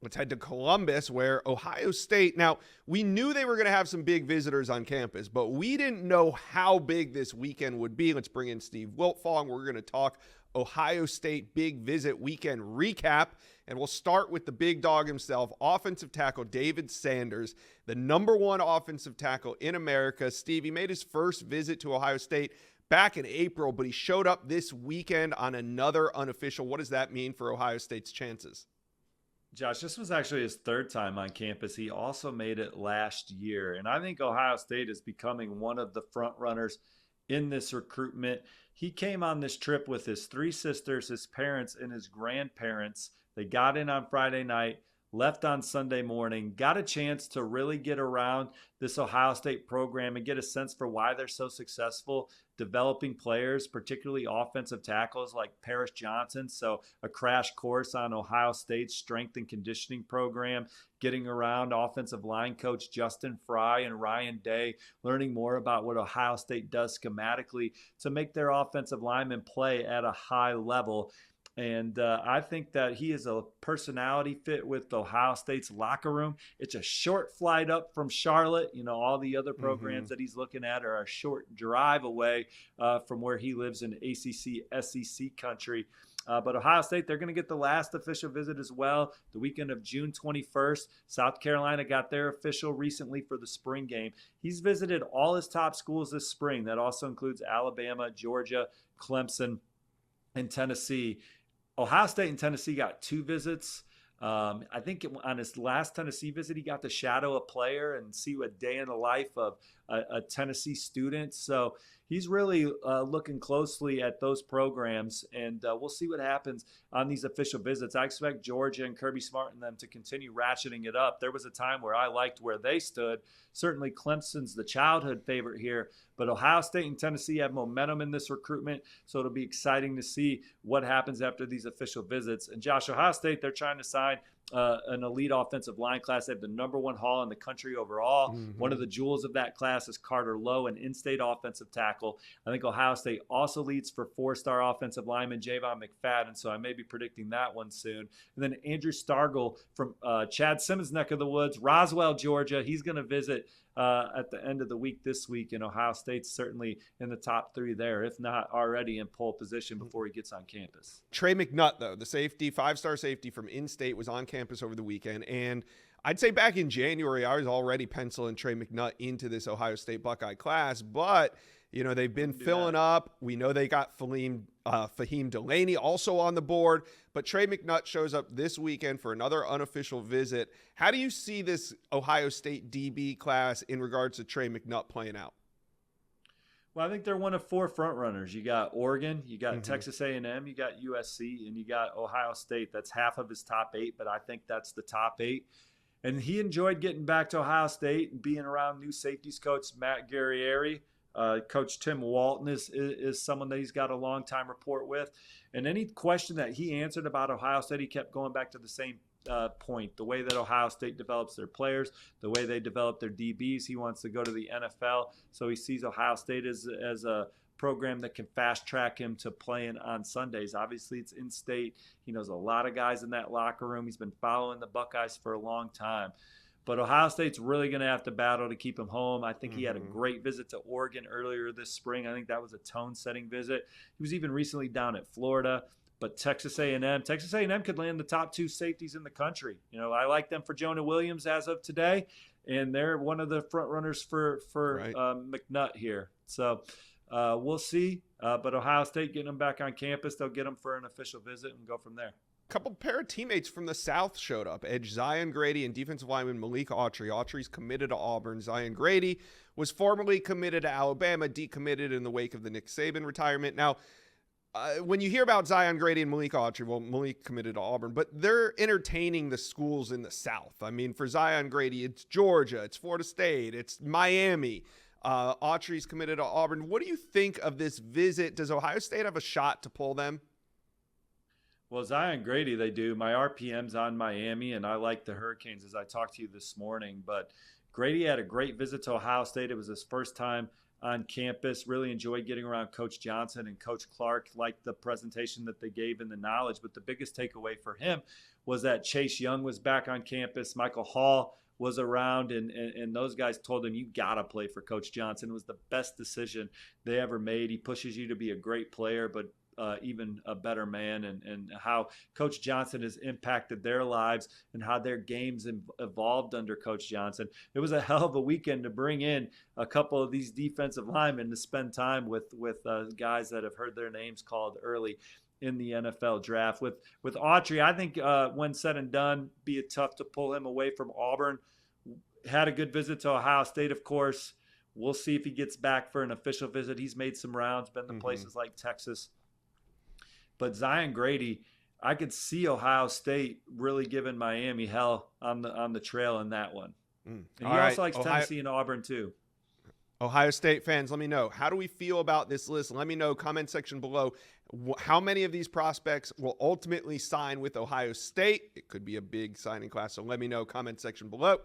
Let's head to Columbus, where Ohio State. Now, we knew they were going to have some big visitors on campus, but we didn't know how big this weekend would be. Let's bring in Steve Wiltfong. We're going to talk Ohio State big visit weekend recap. And we'll start with the big dog himself, offensive tackle David Sanders, the #1 offensive tackle in America. Steve, he made his first visit to Ohio State back in April, but he showed up this weekend on another unofficial. What does that mean for Ohio State's chances? Josh, this was actually his third time on campus. He also made it last year. And I think Ohio State is becoming one of the front runners in this recruitment. He came on this trip with his three sisters, his parents, and his grandparents. They got in on Friday night, left on Sunday morning, got a chance to really get around this Ohio State program and get a sense for why they're so successful developing players, particularly offensive tackles like Paris Johnson. So a crash course on Ohio State's strength and conditioning program, getting around offensive line coach Justin Fry and Ryan Day, learning more about what Ohio State does schematically to make their offensive linemen play at a high level. And I think that he is a personality fit with Ohio State's locker room. It's a short flight up from Charlotte. You know, all the other programs that he's looking at are a short drive away from where he lives in ACC, SEC country. But Ohio State, they're going to get the last official visit as well, the weekend of June 21st. South Carolina got their official recently for the spring game. He's visited all his top schools this spring. That also includes Alabama, Georgia, Clemson, and Tennessee. Ohio State and Tennessee got 2 visits. I think on his last Tennessee visit, he got to shadow a player and see a day in the life of a Tennessee student. So he's really looking closely at those programs, and we'll see what happens on these official visits. I expect Georgia and Kirby Smart and them to continue ratcheting it up. There was a time where I liked where they stood. Certainly Clemson's the childhood favorite here, but Ohio State and Tennessee have momentum in this recruitment, so it'll be exciting to see what happens after these official visits. And Josh, Ohio State, they're trying to sign an elite offensive line class. They have the #1 haul in the country overall. One of the jewels of that class is Carter Lowe, an in-state offensive tackle. I think Ohio State also leads for 4-star offensive lineman Javon McFadden, so I may be predicting that one soon. And then Andrew Stargell from Chad Simmons' neck of the woods, Roswell, Georgia. He's going to visit at the end of the week this week, and Ohio State's certainly in the top 3 there, if not already in pole position before he gets on campus. Trey McNutt, though, the safety, 5-star safety from in-state, was on campus over the weekend. And I'd say back in January, I was already penciling Trey McNutt into this Ohio State Buckeye class. But, you know, they've been filling up. We know they got Fahim Delaney also on the board. But Trey McNutt shows up this weekend for another unofficial visit. How do you see this Ohio State DB class in regards to Trey McNutt playing out? Well, I think they're one of 4 front runners. You got Oregon, you got Texas A&M, you got USC, and you got Ohio State. That's half of his top 8, but I think that's the top 8. And he enjoyed getting back to Ohio State and being around new safeties coach Matt Guerrieri. Coach Tim Walton is someone that he's got a long-time rapport with. And any question that he answered about Ohio State, he kept going back to the same point, the way that Ohio State develops their players, the way they develop their DBs. He wants to go to the NFL, so he sees Ohio State as a program that can fast track him to playing on Sundays. Obviously, it's in-state. He knows a lot of guys in that locker room. He's been following the Buckeyes for a long time. But Ohio State's really going to have to battle to keep him home. I think he had a great visit to Oregon earlier this spring. I think that was a tone-setting visit. He was even recently down at Florida. But Texas A&M could land the top 2 safeties in the country. You know, I like them for Jonah Williams as of today, and they're one of the front runners for McNutt here. So we'll see. But Ohio State getting them back on campus, they'll get them for an official visit and go from there. Couple pair of teammates from the South showed up. Edge Zion Grady and defensive lineman Malik Autry. Autry's committed to Auburn. Zion Grady was formerly committed to Alabama, decommitted in the wake of the Nick Saban retirement. Now, when you hear about Zion Grady and Malik Autry, well, Malik committed to Auburn, but they're entertaining the schools in the South. I mean, for Zion Grady, it's Georgia, it's Florida State, it's Miami. Autry's committed to Auburn. What do you think of this visit? Does Ohio State have a shot to pull them? Well, Zion Grady, they do. My RPM's on Miami, and I like the Hurricanes, as I talked to you this morning. But Grady had a great visit to Ohio State. It was his first time on campus. Really enjoyed getting around Coach Johnson and Coach Clark, liked the presentation that they gave and the knowledge. But the biggest takeaway for him was that Chase Young was back on campus. Michael Hall was around, and those guys told him, you got to play for Coach Johnson. It was the best decision they ever made. He pushes you to be a great player, but even a better man, and how Coach Johnson has impacted their lives and how their games evolved under Coach Johnson. It was a hell of a weekend to bring in a couple of these defensive linemen to spend time with guys that have heard their names called early in the NFL draft. With Autry, I think when said and done, be it tough to pull him away from Auburn. Had a good visit to Ohio State, of course. We'll see if he gets back for an official visit. He's made some rounds, been to places like Texas. But Zion Grady, I could see Ohio State really giving Miami hell on the trail in that one. And he also likes Tennessee and Auburn too. Ohio State fans, let me know. How do we feel about this list? Let me know, comment section below. How many of these prospects will ultimately sign with Ohio State? It could be a big signing class, so let me know, comment section below.